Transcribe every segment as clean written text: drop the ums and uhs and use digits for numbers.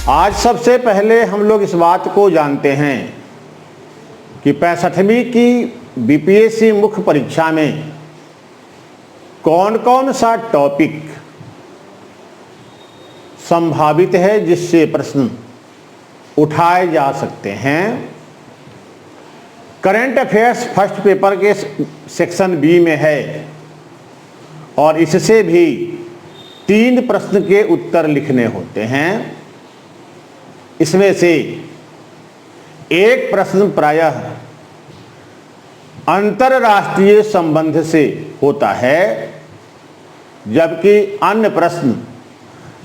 आज सबसे पहले हम लोग इस बात को जानते हैं कि 65वीं की बीपीएससी मुख्य परीक्षा में कौन कौन सा टॉपिक संभावित है जिससे प्रश्न उठाए जा सकते हैं। करंट अफेयर्स फर्स्ट पेपर के सेक्शन बी में है और इससे भी 3 प्रश्न के उत्तर लिखने होते हैं। इसमें से एक प्रश्न प्रायः अंतरराष्ट्रीय संबंध से होता है, जबकि अन्य प्रश्न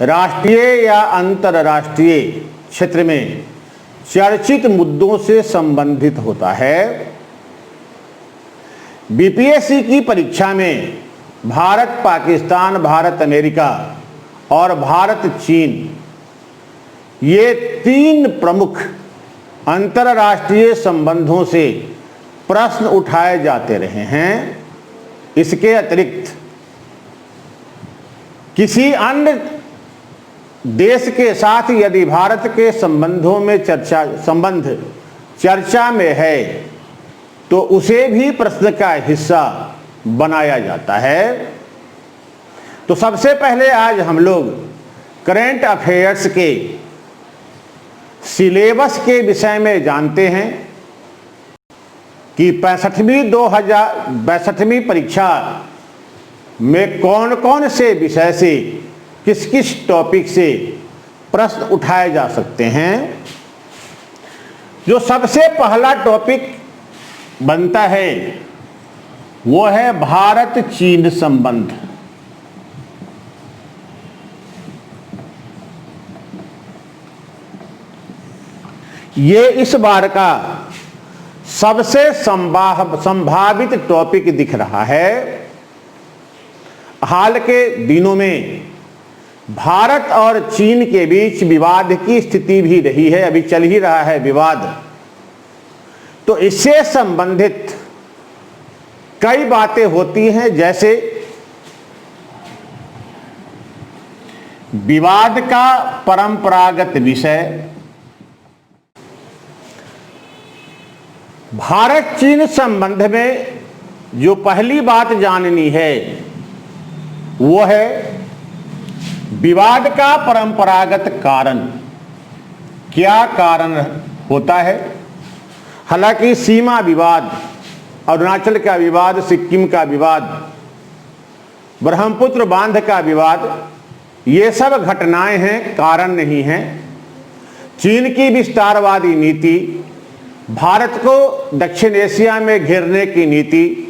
राष्ट्रीय या अंतरराष्ट्रीय क्षेत्र में चर्चित मुद्दों से संबंधित होता है। बीपीएससी की परीक्षा में भारत पाकिस्तान, भारत अमेरिका और भारत चीन, ये 3 प्रमुख अंतरराष्ट्रीय संबंधों से प्रश्न उठाए जाते रहे हैं। इसके अतिरिक्त किसी अन्य देश के साथ यदि भारत के संबंधों में संबंध चर्चा में है तो उसे भी प्रश्न का हिस्सा बनाया जाता है। तो सबसे पहले आज हम लोग करंट अफेयर्स के सिलेबस के विषय में जानते हैं कि 65वीं परीक्षा में कौन कौन से विषय से किस किस टॉपिक से प्रश्न उठाए जा सकते हैं। जो सबसे पहला टॉपिक बनता है वो है भारत चीन संबंध। ये इस बार का सबसे संभावित टॉपिक दिख रहा है। हाल के दिनों में भारत और चीन के बीच विवाद की स्थिति भी रही है, अभी चल ही रहा है विवाद। तो इससे संबंधित कई बातें होती हैं, जैसे विवाद का परंपरागत विषय, भारत चीन संबंध में जो पहली बात जाननी है वो है विवाद का परंपरागत कारण। क्या कारण होता है? हालांकि सीमा विवाद, अरुणाचल का विवाद, सिक्किम का विवाद, ब्रह्मपुत्र बांध का विवाद, ये सब घटनाएं हैं, कारण नहीं हैं। चीन की विस्तारवादी नीति, भारत को दक्षिण एशिया में घेरने की नीति,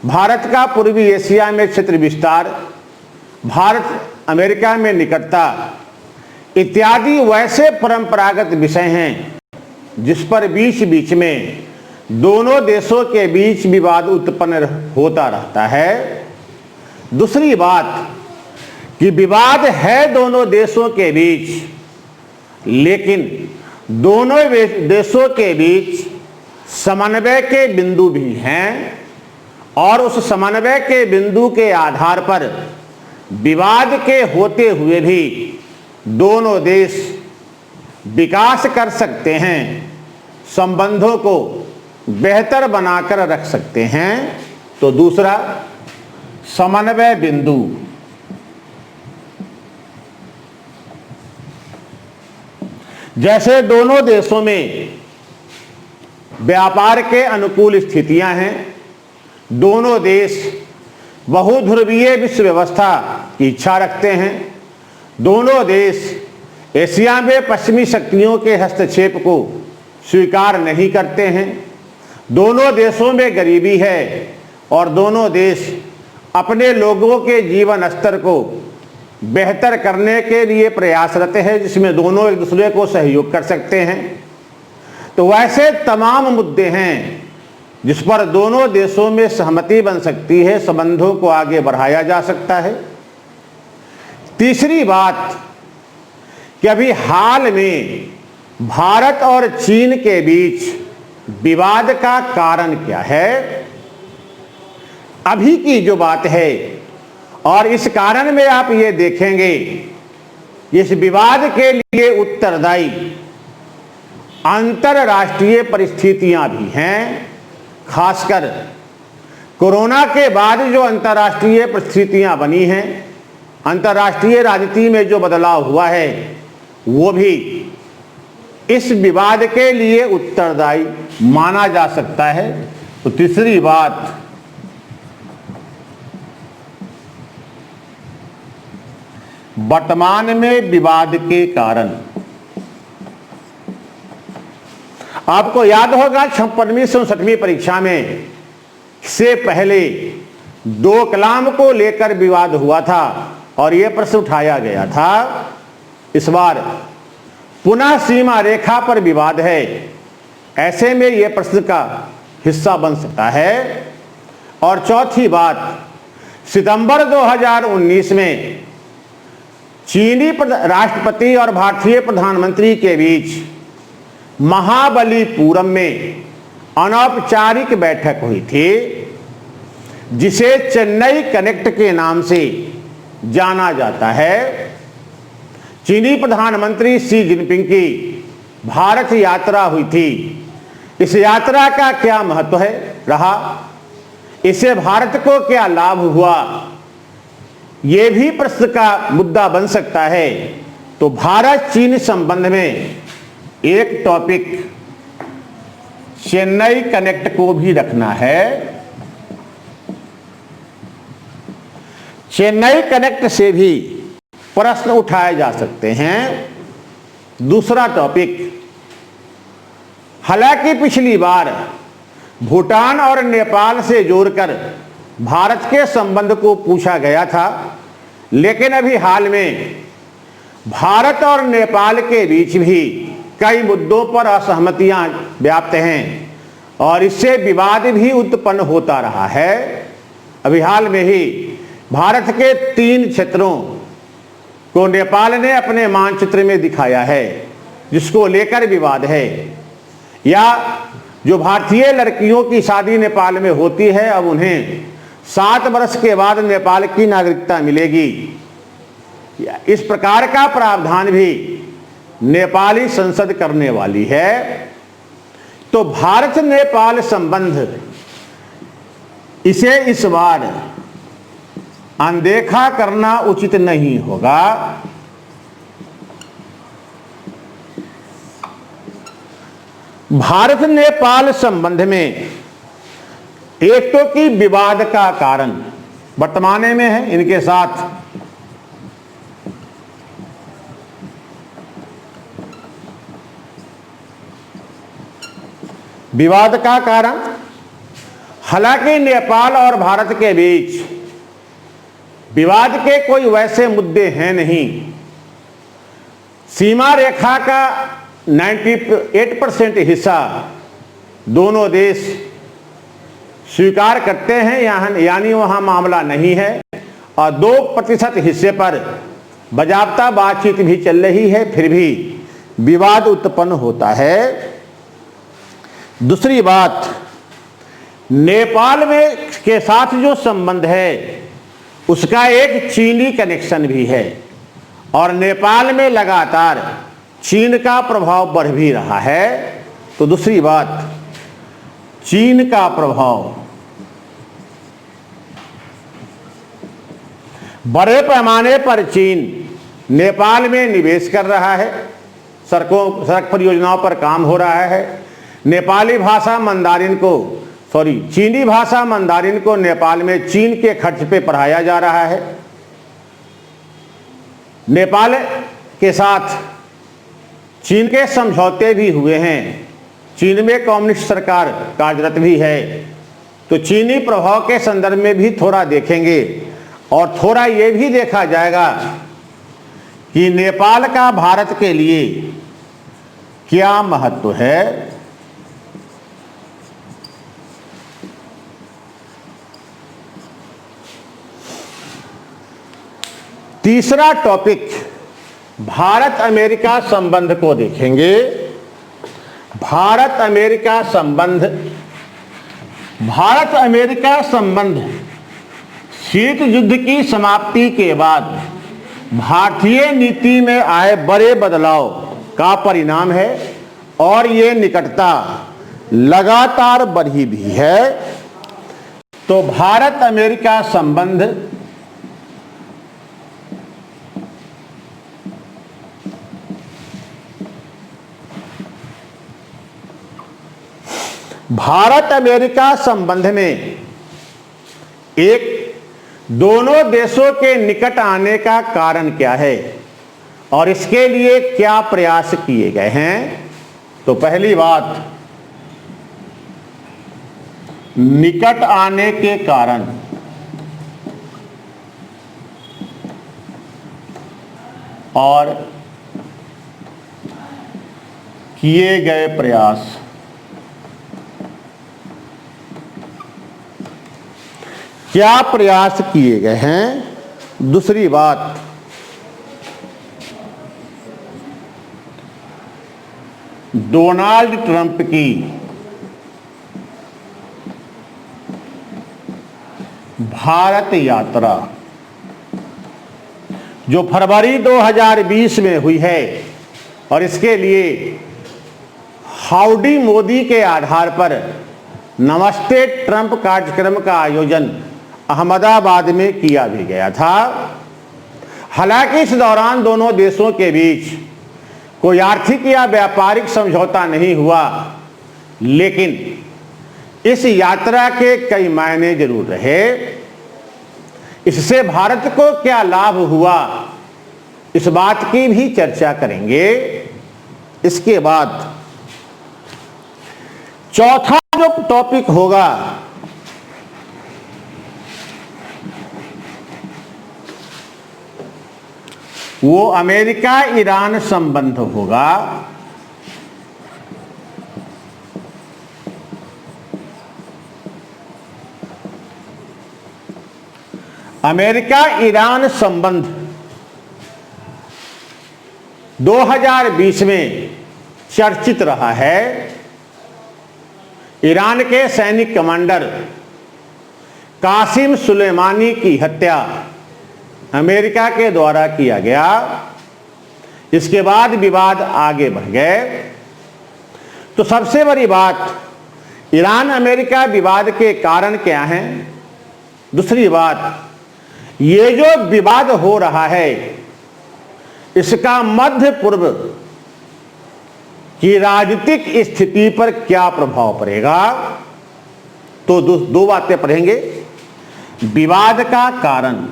भारत का पूर्वी एशिया में क्षेत्र विस्तार, भारत अमेरिका में निकटता इत्यादि वैसे परंपरागत विषय हैं जिस पर बीच बीच में दोनों देशों के बीच विवाद उत्पन्न होता रहता है। दूसरी बात कि विवाद है दोनों देशों के बीच, लेकिन दोनों देशों के बीच समन्वय के बिंदु भी हैं और उस समन्वय के बिंदु के आधार पर विवाद के होते हुए भी दोनों देश विकास कर सकते हैं, संबंधों को बेहतर बनाकर रख सकते हैं। तो दूसरा, समन्वय बिंदु। जैसे दोनों देशों में व्यापार के अनुकूल स्थितियां हैं, दोनों देश बहुध्रुवीय विश्व व्यवस्था की इच्छा रखते हैं, दोनों देश एशिया में पश्चिमी शक्तियों के हस्तक्षेप को स्वीकार नहीं करते हैं, दोनों देशों में गरीबी है और दोनों देश अपने लोगों के जीवन स्तर को बेहतर करने के लिए प्रयासरत है, जिसमें दोनों एक दूसरे को सहयोग कर सकते हैं। तो वैसे तमाम मुद्दे हैं जिस पर दोनों देशों में सहमति बन सकती है, संबंधों को आगे बढ़ाया जा सकता है। तीसरी बात कि अभी हाल में भारत और चीन के बीच विवाद का कारण क्या है, अभी की जो बात है। और इस कारण में आप ये देखेंगे इस विवाद के लिए उत्तरदायी अंतरराष्ट्रीय परिस्थितियां भी हैं। खासकर कोरोना के बाद जो अंतरराष्ट्रीय परिस्थितियां बनी हैं, अंतरराष्ट्रीय राजनीति में जो बदलाव हुआ है, वो भी इस विवाद के लिए उत्तरदायी माना जा सकता है। तो तीसरी बात, वर्तमान में विवाद के कारण, आपको याद होगा 56वीं 67वीं परीक्षा में से पहले डोकलाम को लेकर विवाद हुआ था और यह प्रश्न उठाया गया था। इस बार पुनः सीमा रेखा पर विवाद है, ऐसे में यह प्रश्न का हिस्सा बन सकता है। और चौथी बात, सितंबर 2019 में चीनी राष्ट्रपति और भारतीय प्रधानमंत्री के बीच महाबलीपुरम में अनौपचारिक बैठक हुई थी, जिसे चेन्नई कनेक्ट के नाम से जाना जाता है। चीनी प्रधानमंत्री शी जिनपिंग की भारत यात्रा हुई थी। इस यात्रा का क्या महत्व है रहा, इससे भारत को क्या लाभ हुआ, यह भी प्रश्न का मुद्दा बन सकता है। तो भारत चीन संबंध में एक टॉपिक चेन्नई कनेक्ट को भी रखना है। चेन्नई कनेक्ट से भी प्रश्न उठाए जा सकते हैं। दूसरा टॉपिक, हालांकि पिछली बार भूटान और नेपाल से जोड़कर भारत के संबंध को पूछा गया था, लेकिन अभी हाल में भारत और नेपाल के बीच भी कई मुद्दों पर असहमतियां व्याप्त हैं और इससे विवाद भी उत्पन्न होता रहा है। अभी हाल में ही भारत के 3 क्षेत्रों को नेपाल ने अपने मानचित्र में दिखाया है, जिसको लेकर विवाद है। या जो भारतीय लड़कियों की शादी नेपाल में होती है, अब उन्हें 7 वर्ष के बाद नेपाल की नागरिकता मिलेगी। इस प्रकार का प्रावधान भी नेपाली संसद करने वाली है। तो भारत नेपाल संबंध, इसे इस बार अनदेखा करना उचित नहीं होगा। भारत नेपाल संबंध में एक तो कि विवाद का कारण वर्तमान में है, इनके साथ विवाद का कारण, हालांकि नेपाल और भारत के बीच विवाद के कोई वैसे मुद्दे हैं नहीं। सीमा रेखा का 98% हिस्सा दोनों देश स्वीकार करते हैं, यानी वहां मामला नहीं है। और 2% हिस्से पर बाजाबता बातचीत भी चल रही है, फिर भी विवाद उत्पन्न होता है। दूसरी बात, नेपाल में के साथ जो संबंध है उसका एक चीनी कनेक्शन भी है और नेपाल में लगातार चीन का प्रभाव बढ़ भी रहा है। तो दूसरी बात, चीन का प्रभाव बड़े पैमाने पर चीन नेपाल में निवेश कर रहा है, सड़क परियोजनाओं पर काम हो रहा है। नेपाली भाषा मंदारिन को चीनी भाषा मंदारिन को नेपाल में चीन के खर्च पे पढ़ाया जा रहा है। नेपाल के साथ चीन के समझौते भी हुए हैं। चीन में कम्युनिस्ट सरकार कार्यरत भी है। तो चीनी प्रभाव के संदर्भ में भी थोड़ा देखेंगे और थोड़ा ये भी देखा जाएगा कि नेपाल का भारत के लिए क्या महत्व है। तीसरा टॉपिक, भारत अमेरिका संबंध को देखेंगे। भारत अमेरिका संबंध शीत युद्ध की समाप्ति के बाद भारतीय नीति में आए बड़े बदलाव का परिणाम है और ये निकटता लगातार बढ़ी भी है। तो भारत अमेरिका संबंध भारत अमेरिका संबंध में एक दोनों देशों के निकट आने का कारण क्या है और इसके लिए क्या प्रयास किए गए हैं। तो पहली बात, निकट आने के कारण और किए गए प्रयास। क्या प्रयास किए गए हैं। दूसरी बात, डोनाल्ड ट्रंप की भारत यात्रा जो फरवरी 2020 में हुई है और इसके लिए हाउडी मोदी के आधार पर नमस्ते ट्रंप कार्यक्रम का आयोजन अहमदाबाद में किया भी गया था। हालांकि इस दौरान दोनों देशों के बीच कोई आर्थिक या व्यापारिक समझौता नहीं हुआ, लेकिन इस यात्रा के कई मायने जरूर रहे। इससे भारत को क्या लाभ हुआ, इस बात की भी चर्चा करेंगे। इसके बाद चौथा जो टॉपिक होगा वो अमेरिका ईरान संबंध होगा। अमेरिका ईरान संबंध 2020 में चर्चित रहा है। ईरान के सैनिक कमांडर कासिम सुलेमानी की हत्या अमेरिका के द्वारा किया गया। इसके बाद विवाद आगे बढ़ गए। तो सबसे बड़ी बात, ईरान अमेरिका विवाद के कारण क्या हैं। दूसरी बात, ये जो विवाद हो रहा है इसका मध्य पूर्व की राजनीतिक स्थिति पर क्या प्रभाव पड़ेगा। तो दो बातें पढ़ेंगे, विवाद का कारण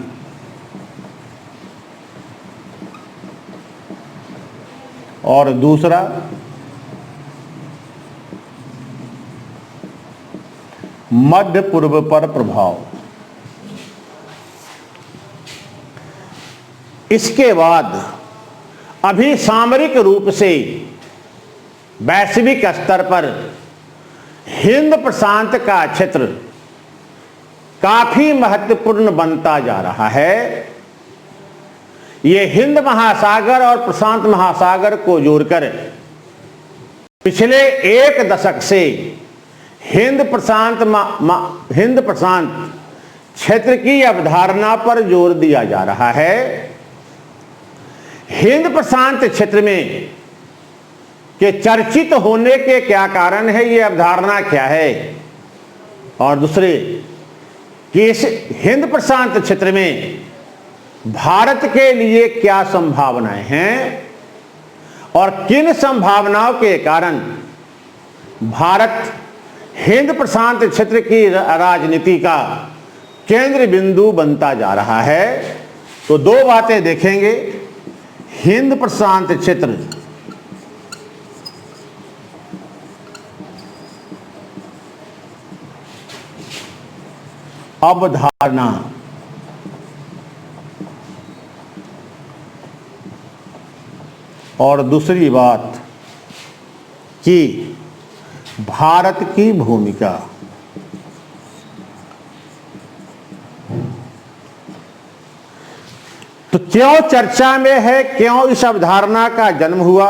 और दूसरा मध्य पूर्व पर प्रभाव। इसके बाद अभी सामरिक रूप से वैश्विक स्तर पर हिंद प्रशांत का क्षेत्र काफी महत्वपूर्ण बनता जा रहा है। ये हिंद महासागर और प्रशांत महासागर को जोड़कर पिछले एक दशक से हिंद प्रशांत क्षेत्र की अवधारणा पर जोर दिया जा रहा है। हिंद प्रशांत क्षेत्र में के चर्चित होने के क्या कारण है, ये अवधारणा क्या है, और दूसरे कि इस हिंद प्रशांत क्षेत्र में भारत के लिए क्या संभावनाएं हैं और किन संभावनाओं के कारण भारत हिंद प्रशांत क्षेत्र की राजनीति का केंद्र बिंदु बनता जा रहा है। तो दो बातें देखेंगे, हिंद प्रशांत क्षेत्र अवधारणा और दूसरी बात कि भारत की भूमिका। तो क्यों चर्चा में है, क्यों इस अवधारणा का जन्म हुआ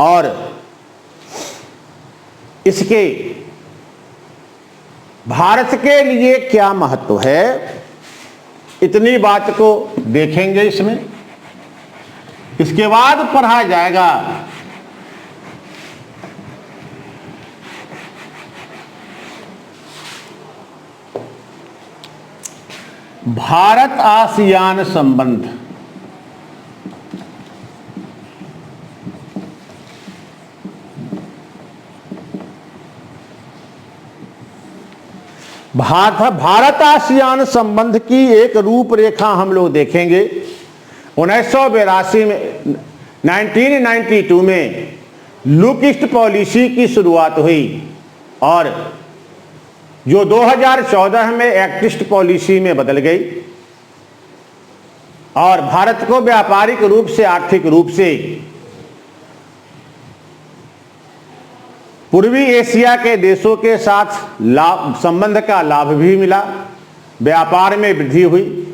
और इसके भारत के लिए क्या महत्व है, इतनी बात को देखेंगे इसमें। इसके बाद पढ़ा जाएगा भारत आसियान संबंध। भारत आसियान संबंध की एक रूपरेखा हम लोग देखेंगे। 1982 में 1992 में लुक ईस्ट पॉलिसी की शुरुआत हुई और जो 2014 में एक्ट ईस्ट पॉलिसी में बदल गई और भारत को व्यापारिक रूप से, आर्थिक रूप से पूर्वी एशिया के देशों के साथ लाभ, संबंध का लाभ भी मिला, व्यापार में वृद्धि हुई।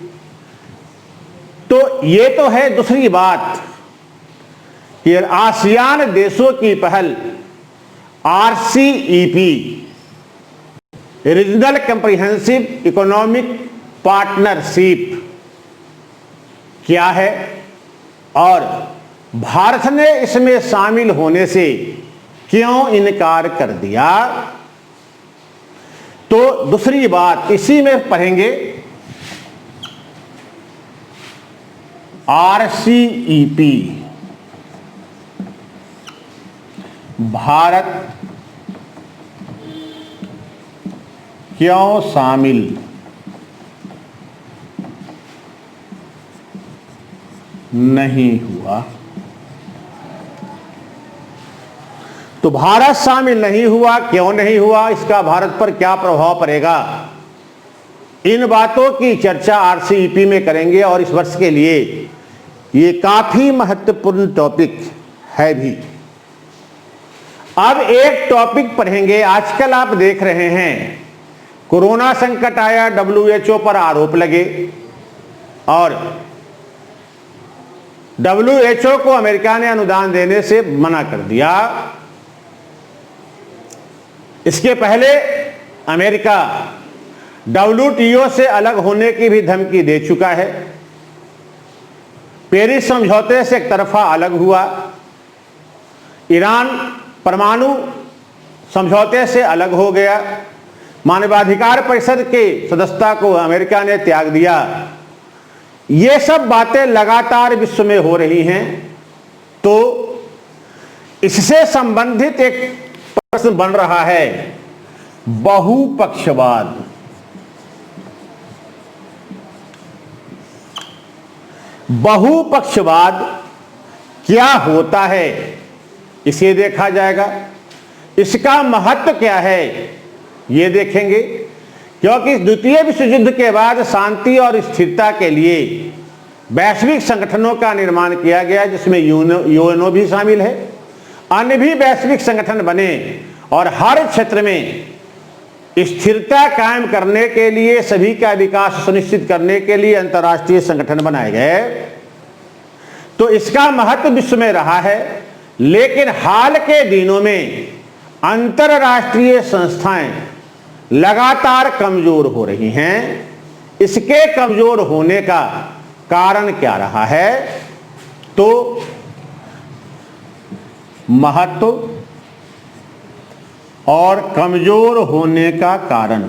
तो ये तो है दूसरी बात कि आसियान देशों की पहल RCEP, regional comprehensive economic partnership क्या है और भारत ने इसमें शामिल होने से क्यों इनकार कर दिया। तो दूसरी बात इसी में पढ़ेंगे आरसीईपी, भारत क्यों शामिल नहीं हुआ। तो भारत शामिल नहीं हुआ, क्यों नहीं हुआ, इसका भारत पर क्या प्रभाव पड़ेगा, इन बातों की चर्चा आरसीईपी में करेंगे और इस वर्ष के लिए ये काफी महत्वपूर्ण टॉपिक है भी। अब एक टॉपिक पढ़ेंगे। आजकल आप देख रहे हैं कोरोना संकट आया, WHO पर आरोप लगे और WHO को अमेरिका ने अनुदान देने से मना कर दिया। इसके पहले अमेरिका WTO से अलग होने की भी धमकी दे चुका है। पेरिस समझौते से एक तरफा अलग हुआ। ईरान परमाणु समझौते से अलग हो गया। मानवाधिकार परिषद के सदस्यता को अमेरिका ने त्याग दिया। ये सब बातें लगातार विश्व में हो रही हैं। तो इससे संबंधित एक प्रश्न बन रहा है बहुपक्षवाद। बहुपक्षवाद क्या होता है इसे देखा जाएगा। इसका महत्व क्या है ये देखेंगे, क्योंकि द्वितीय विश्व युद्ध के बाद शांति और स्थिरता के लिए वैश्विक संगठनों का निर्माण किया गया, जिसमें यूएनओ भी शामिल है। अन्य भी वैश्विक संगठन बने और हर क्षेत्र में स्थिरता कायम करने के लिए, सभी का विकास सुनिश्चित करने के लिए अंतर्राष्ट्रीय संगठन बनाए गए। तो इसका महत्व विश्व में रहा है। लेकिन हाल के दिनों में अंतर्राष्ट्रीय संस्थाएं लगातार कमजोर हो रही हैं। इसके कमजोर होने का कारण क्या रहा है? तो महत्व और कमजोर होने का कारण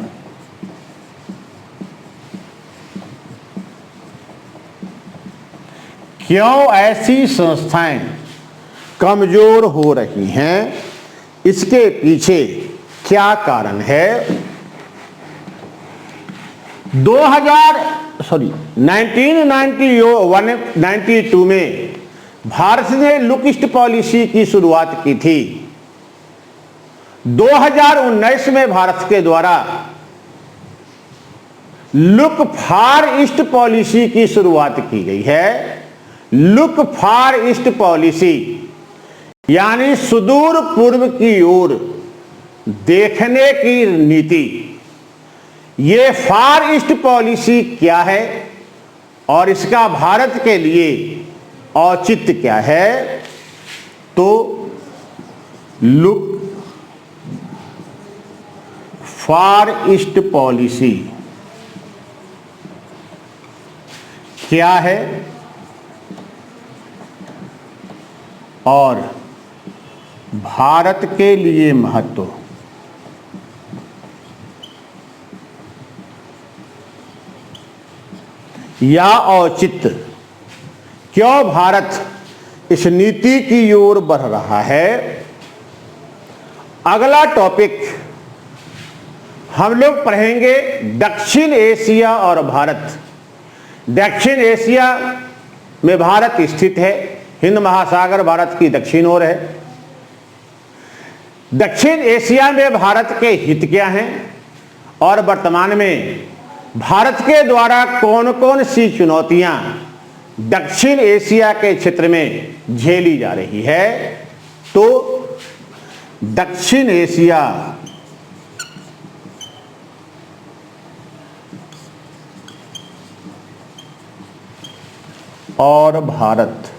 क्यों ऐसी संस्थाएं कमजोर हो रही हैं, इसके पीछे क्या कारण है? 1992 में भारत ने लुक ईस्ट पॉलिसी की शुरुआत की थी। 2019 में भारत के द्वारा लुक फार ईस्ट पॉलिसी की शुरुआत की गई है। लुक फार ईस्ट पॉलिसी यानी सुदूर पूर्व की ओर देखने की नीति। ये फार ईस्ट पॉलिसी क्या है और इसका भारत के लिए औचित्य क्या है? तो लुक फार ईस्ट पॉलिसी क्या है और भारत के लिए महत्व। या औचित्य, क्यों भारत इस नीति की ओर बढ़ रहा है। अगला टॉपिक हम लोग पढ़ेंगे दक्षिण एशिया और भारत। दक्षिण एशिया में भारत स्थित है, हिंद महासागर भारत की दक्षिण ओर है। दक्षिण एशिया में भारत के हित क्या हैं और वर्तमान में भारत के द्वारा कौन कौन सी चुनौतियां दक्षिण एशिया के क्षेत्र में झेली जा रही है। तो दक्षिण एशिया और भारत,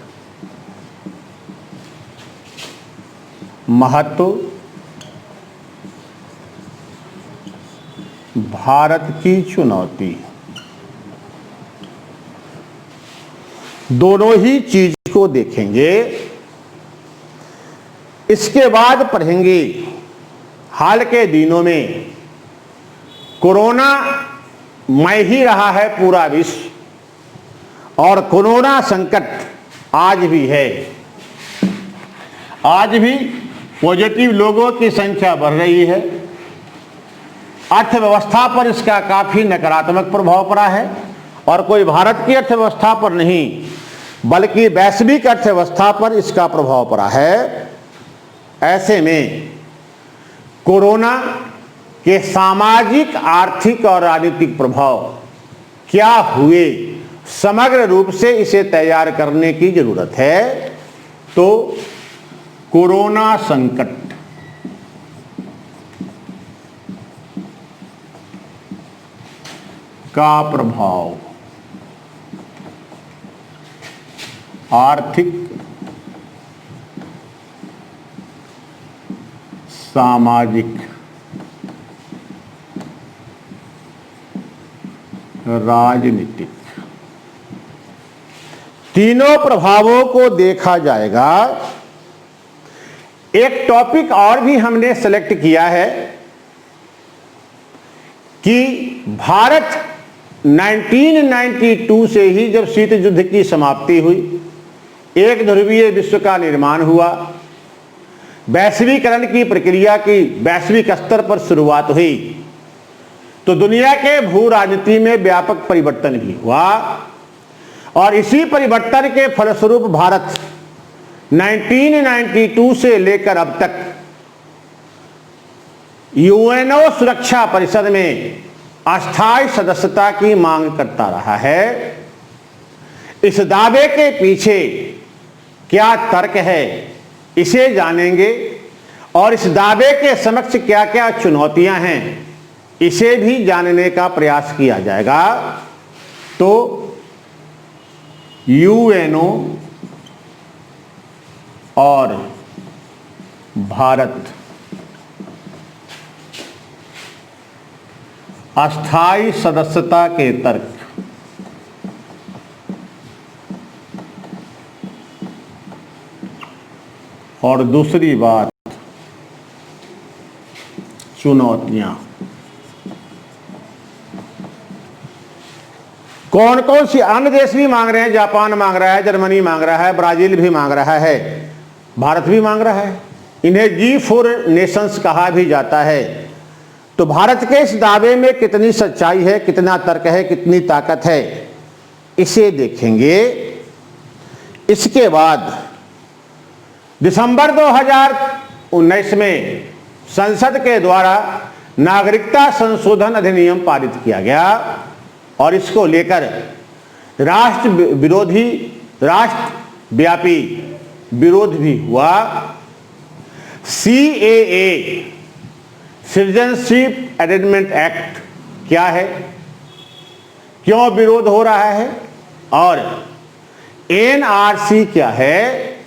महत्व, भारत की चुनौती, दोनों ही चीज को देखेंगे। इसके बाद पढ़ेंगे हाल के दिनों में कोरोना मय ही रहा है पूरा विश्व और कोरोना संकट आज भी है। आज भी पॉजिटिव लोगों की संख्या बढ़ रही है। अर्थव्यवस्था पर इसका काफी नकारात्मक प्रभाव पड़ा है और कोई भारत की अर्थव्यवस्था पर नहीं बल्कि वैश्विक अर्थव्यवस्था पर इसका प्रभाव पड़ा है। ऐसे में कोरोना के सामाजिक, आर्थिक और राजनीतिक प्रभाव क्या हुए, समग्र रूप से इसे तैयार करने की जरूरत है। तो कोरोना संकट का प्रभाव आर्थिक, सामाजिक, राजनीतिक, तीनों प्रभावों को देखा जाएगा। एक टॉपिक और भी हमने सेलेक्ट किया है कि भारत 1992 से ही जब शीत युद्ध की समाप्ति हुई, एक ध्रुवीय विश्व का निर्माण हुआ, वैश्वीकरण की प्रक्रिया की वैश्विक स्तर पर शुरुआत हुई, तो दुनिया के भू राजनीति में व्यापक परिवर्तन भी हुआ और इसी परिवर्तन के फलस्वरूप भारत 1992 से लेकर अब तक यूएनओ सुरक्षा परिषद में अस्थायी सदस्यता की मांग करता रहा है। इस दावे के पीछे क्या तर्क है, इसे जानेंगे और इस दावे के समक्ष क्या क्या चुनौतियां हैं, इसे भी जानने का प्रयास किया जाएगा। तो यूएनओ और भारत, अस्थायी सदस्यता के तर्क, और दूसरी बात चुनौतियां। कौन कौन सी, अन्य देश भी मांग रहे हैं, जापान मांग रहा है, जर्मनी मांग रहा है, ब्राजील भी मांग रहा है, भारत भी मांग रहा है। इन्हें G4 नेशंस कहा भी जाता है। तो भारत के इस दावे में कितनी सच्चाई है, कितना तर्क है, कितनी ताकत है, इसे देखेंगे। इसके बाद दिसंबर 2019 में संसद के द्वारा नागरिकता संशोधन अधिनियम पारित किया गया और इसको लेकर राष्ट्रव्यापी विरोध भी हुआ। CAA, सिटीजनशिप अमेंडमेंट एक्ट क्या है, क्यों विरोध हो रहा है, और NRC क्या है,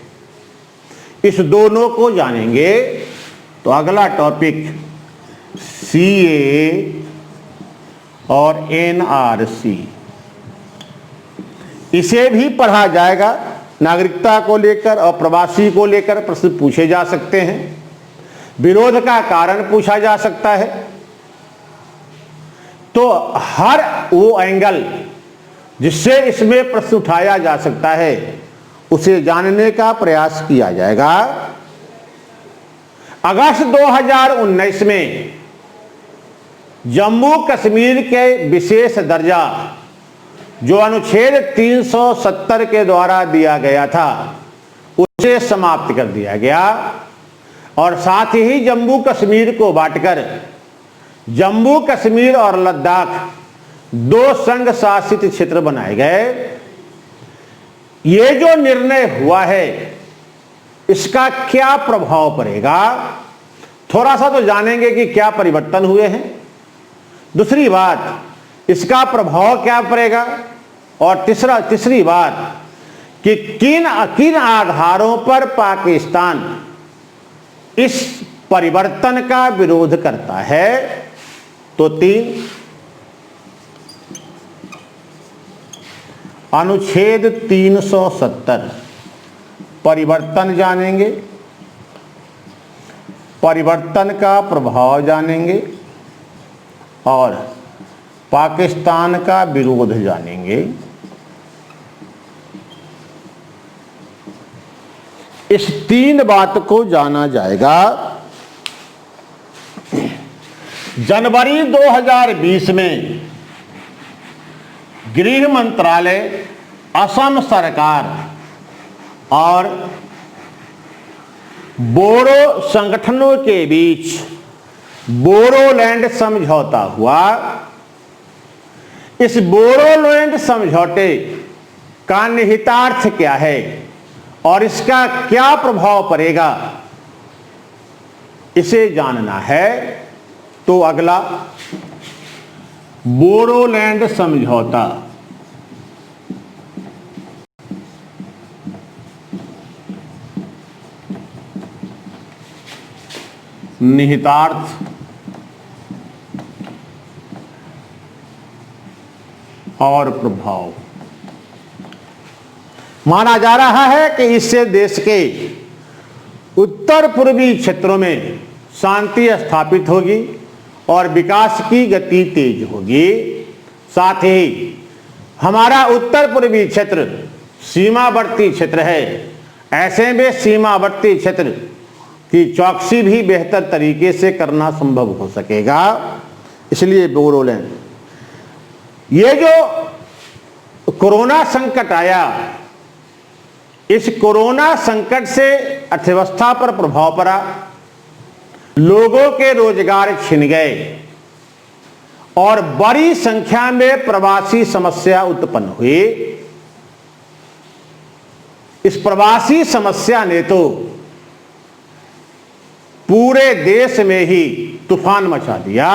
इस दोनों को जानेंगे। तो अगला टॉपिक CAA और NRC, इसे भी पढ़ा जाएगा नागरिकता को लेकर और प्रवासी को लेकर प्रश्न पूछे जा सकते हैं। विरोध का कारण पूछा जा सकता है। तो हर वो एंगल जिससे इसमें प्रश्न उठाया जा सकता है उसे जानने का प्रयास किया जाएगा। अगस्त 2019 में जम्मू कश्मीर के विशेष दर्जा जो अनुच्छेद 370 के द्वारा दिया गया था उसे समाप्त कर दिया गया और साथ ही जम्मू कश्मीर को बांटकर जम्मू कश्मीर और लद्दाख दो संघ शासित क्षेत्र बनाए गए। ये जो निर्णय हुआ है इसका क्या प्रभाव पड़ेगा, थोड़ा सा तो जानेंगे कि क्या परिवर्तन हुए हैं। दूसरी बात, इसका प्रभाव क्या पड़ेगा, और तीसरी बात कि किन आधारों पर पाकिस्तान इस परिवर्तन का विरोध करता है। तो 3, अनुच्छेद 370 परिवर्तन जानेंगे, परिवर्तन का प्रभाव जानेंगे और पाकिस्तान का विरोध जानेंगे। इस 3 बात को जाना जाएगा। जनवरी 2020 में गृह मंत्रालय, असम सरकार और बोडो संगठनों के बीच बोडोलैंड समझौता हुआ। इस बोडोलैंड समझौते का निहितार्थ क्या है और इसका क्या प्रभाव पड़ेगा, इसे जानना है। तो अगला, बोडोलैंड समझौता। निहितार्थ और प्रभाव। माना जा रहा है कि इससे देश के उत्तर पूर्वी क्षेत्रों में शांति स्थापित होगी और विकास की गति तेज होगी। साथ ही हमारा उत्तर पूर्वी क्षेत्र सीमावर्ती क्षेत्र है। ऐसे में सीमावर्ती क्षेत्र की चौकसी भी बेहतर तरीके से करना संभव हो सकेगा। इसलिए बोडोलैंड, ये जो कोरोना संकट आया, इस कोरोना संकट से अर्थव्यवस्था पर प्रभाव पड़ा, लोगों के रोजगार छिन गए और बड़ी संख्या में प्रवासी समस्या उत्पन्न हुई। इस प्रवासी समस्या ने तो पूरे देश में ही तूफान मचा दिया।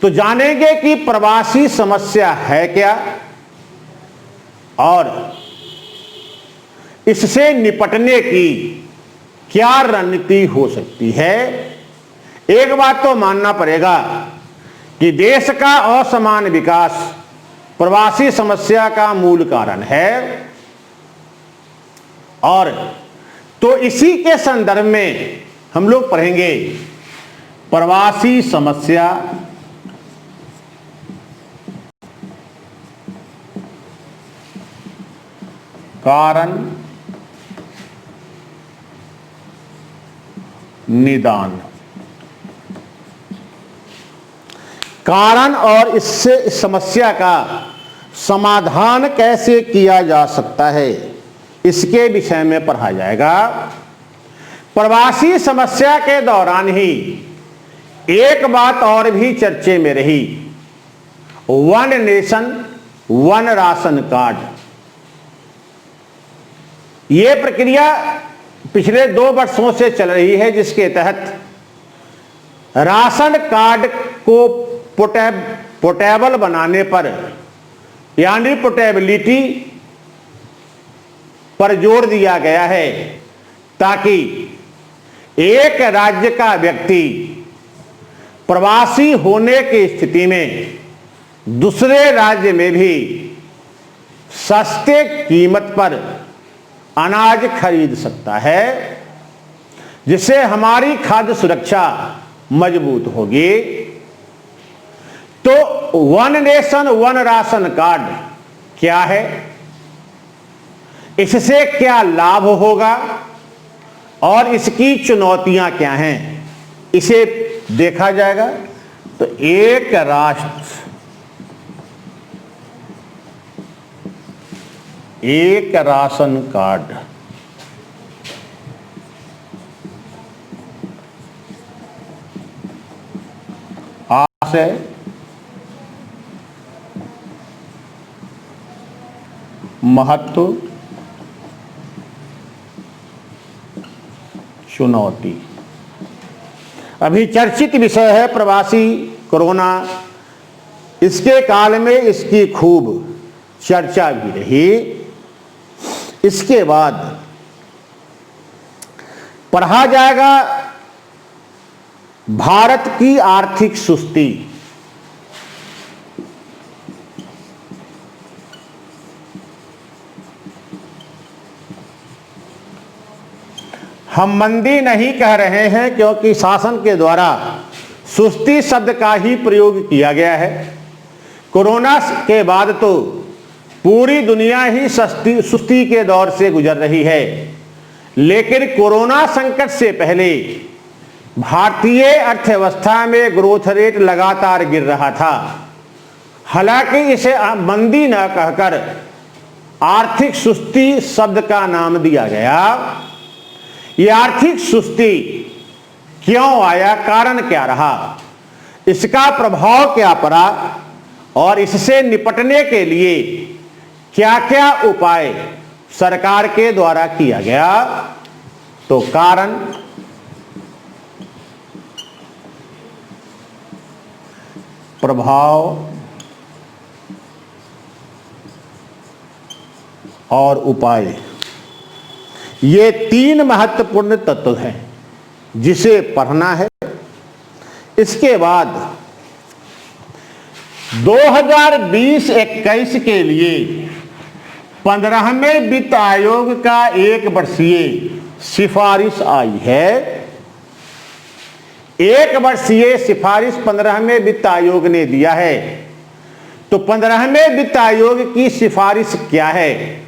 तो जानेंगे कि प्रवासी समस्या है क्या और इससे निपटने की क्या रणनीति हो सकती है। एक बात तो मानना पड़ेगा कि देश का असमान विकास प्रवासी समस्या का मूल कारण है। और तो इसी के संदर्भ में हम लोग पढ़ेंगे प्रवासी समस्या, कारण, निदान। कारण और इससे इस समस्या का समाधान कैसे किया जा सकता है, इसके विषय में पढ़ा जाएगा। प्रवासी समस्या के दौरान ही एक बात और भी चर्चे में रही, one nation one ration card. यह प्रक्रिया पिछले 2 वर्षों से चल रही है, जिसके तहत राशन कार्ड को पोर्टेबल बनाने पर, यानी पोर्टेबिलिटी पर जोर दिया गया है, ताकि एक राज्य का व्यक्ति प्रवासी होने की स्थिति में दूसरे राज्य में भी सस्ते कीमत पर अनाज खरीद सकता है, जिससे हमारी खाद्य सुरक्षा मजबूत होगी। तो one nation one ration card क्या है, इससे क्या लाभ होगा और इसकी चुनौतियां क्या हैं, इसे देखा जाएगा। तो एक राष्ट्र एक राशन कार्ड, आशय महत्व चुनौती। अभी चर्चित विषय है प्रवासी कोरोना। इसके काल में इसकी खूब चर्चा भी रही। इसके बाद पढ़ा जाएगा भारत की आर्थिक सुस्ती। हम मंदी नहीं कह रहे हैं, क्योंकि शासन के द्वारा सुस्ती शब्द का ही प्रयोग किया गया है। कोरोना के बाद तो पूरी दुनिया ही सुस्ती के दौर से गुजर रही है, लेकिन कोरोना संकट से पहले भारतीय अर्थव्यवस्था में ग्रोथ रेट लगातार गिर रहा था। हालांकि इसे मंदी न कहकर आर्थिक सुस्ती शब्द का नाम दिया गया। यह आर्थिक सुस्ती क्यों आया, कारण क्या रहा, इसका प्रभाव क्या पड़ा और इससे निपटने के लिए क्या क्या उपाय सरकार के द्वारा किया गया। तो कारण, प्रभाव और उपाय, ये तीन महत्वपूर्ण तत्व हैं जिसे पढ़ना है। इसके बाद 2020-21 के लिए 15वें वित्त आयोग का एक वर्षीय सिफारिश आई है। एक वर्षीय सिफारिश 15वें वित्त आयोग ने दिया है। तो 15वें वित्त आयोग की सिफारिश क्या है,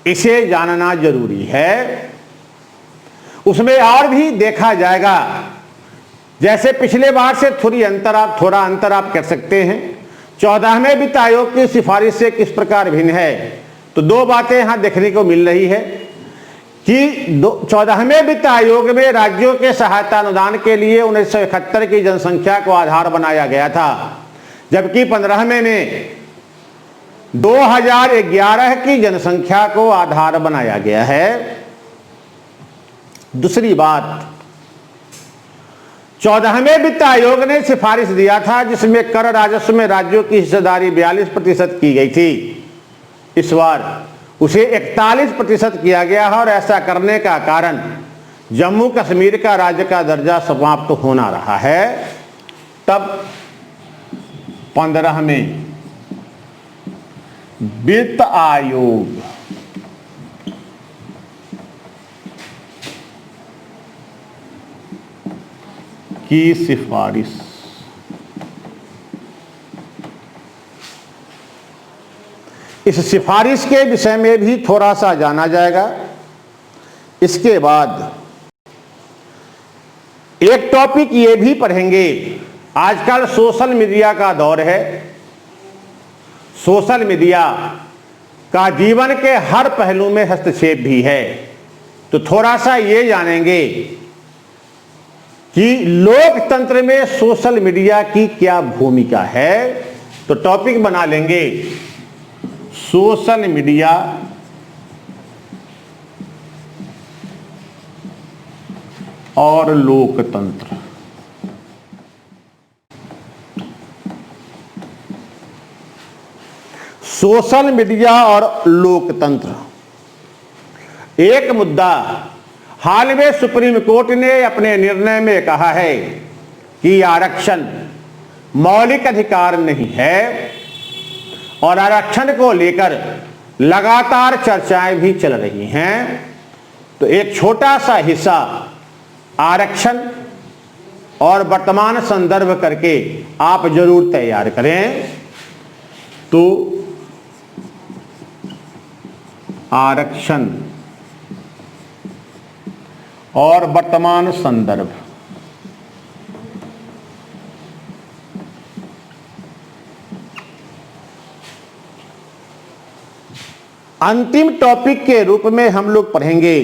इसे जानना जरूरी है। उसमें और भी देखा जाएगा, जैसे पिछले बार से थोड़ा अंतर आप कर सकते हैं। 14वें वित्त आयोग की सिफारिश से किस प्रकार भिन्न है, तो दो बातें यहां देखने को मिल रही है कि 14वें वित्त आयोग में राज्यों के सहायता अनुदान के लिए 1971 की जनसंख्या को आधार बनाया गया था, जबकि 15वें में 2011 की जनसंख्या को आधार बनाया गया है। दूसरी बात, 14वें वित्त आयोग ने सिफारिश दिया था जिसमें कर राजस्व में राज्यों की हिस्सेदारी 42% की गई थी। इस बार उसे 41% किया गया है और ऐसा करने का कारण जम्मू कश्मीर का राज्य का दर्जा समाप्त होना रहा है। तब 15वें वित्त आयोग की सिफारिश, इस सिफारिश के विषय में भी थोड़ा सा जाना जाएगा। इसके बाद एक टॉपिक ये भी पढ़ेंगे, आजकल सोशल मीडिया का दौर है। सोशल मीडिया का जीवन के हर पहलू में हस्तक्षेप भी है। तो थोड़ा सा ये जानेंगे कि लोकतंत्र में सोशल मीडिया की क्या भूमिका है। तो टॉपिक बना लेंगे सोशल मीडिया और लोकतंत्र। सोशल मीडिया और लोकतंत्र, एक मुद्दा हाल में सुप्रीम कोर्ट ने अपने निर्णय में कहा है कि आरक्षण मौलिक अधिकार नहीं है और आरक्षण को लेकर लगातार चर्चाएं भी चल रही हैं। तो एक छोटा सा हिस्सा आरक्षण और वर्तमान संदर्भ करके आप जरूर तैयार करें। तो आरक्षण और वर्तमान संदर्भ, अंतिम टॉपिक के रूप में हम लोग पढ़ेंगे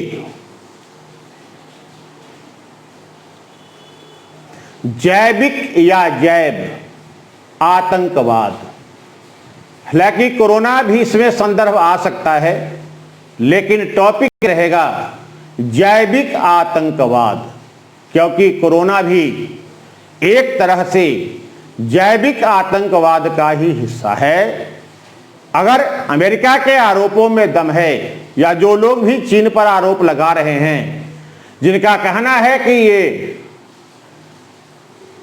जैविक या जैव आतंकवाद। हालांकि कोरोना भी इसमें संदर्भ आ सकता है, लेकिन टॉपिक रहेगा जैविक आतंकवाद, क्योंकि कोरोना भी एक तरह से जैविक आतंकवाद का ही हिस्सा है। अगर अमेरिका के आरोपों में दम है, या जो लोग भी चीन पर आरोप लगा रहे हैं, जिनका कहना है कि ये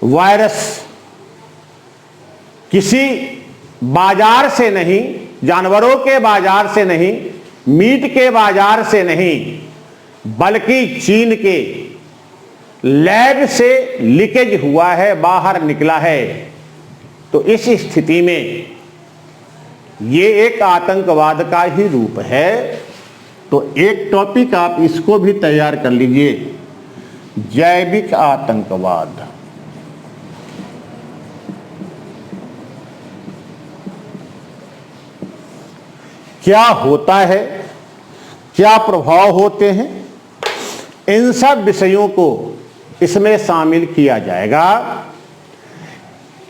वायरस किसी बाजार से नहीं, जानवरों के बाजार से नहीं, मीट के बाजार से नहीं, बल्कि चीन के लैब से लीकेज हुआ है, बाहर निकला है, तो इस स्थिति में ये एक आतंकवाद का ही रूप है। तो एक टॉपिक आप इसको भी तैयार कर लीजिए, जैविक आतंकवाद। क्या होता है, क्या प्रभाव होते हैं, इन सब विषयों को इसमें शामिल किया जाएगा।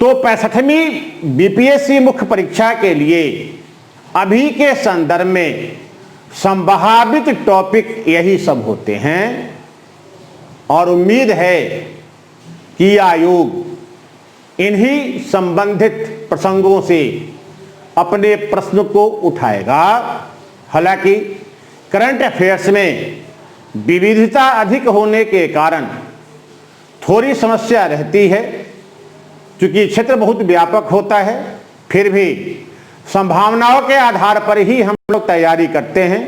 तो 65वीं बीपीएससी मुख्य परीक्षा के लिए अभी के संदर्भ में संभावित टॉपिक यही सब होते हैं, और उम्मीद है कि आयोग इन्हीं संबंधित प्रसंगों से अपने प्रश्न को उठाएगा। हालांकि करंट अफेयर्स में विविधता अधिक होने के कारण थोड़ी समस्या रहती है, क्योंकि क्षेत्र बहुत व्यापक होता है। फिर भी संभावनाओं के आधार पर ही हम लोग तैयारी करते हैं,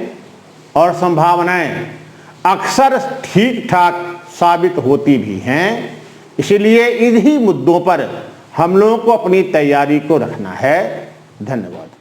और संभावनाएं अक्सर ठीक ठाक साबित होती भी हैं। इसलिए इन्हीं मुद्दों पर हम लोगों को अपनी तैयारी को रखना है। धन्यवाद।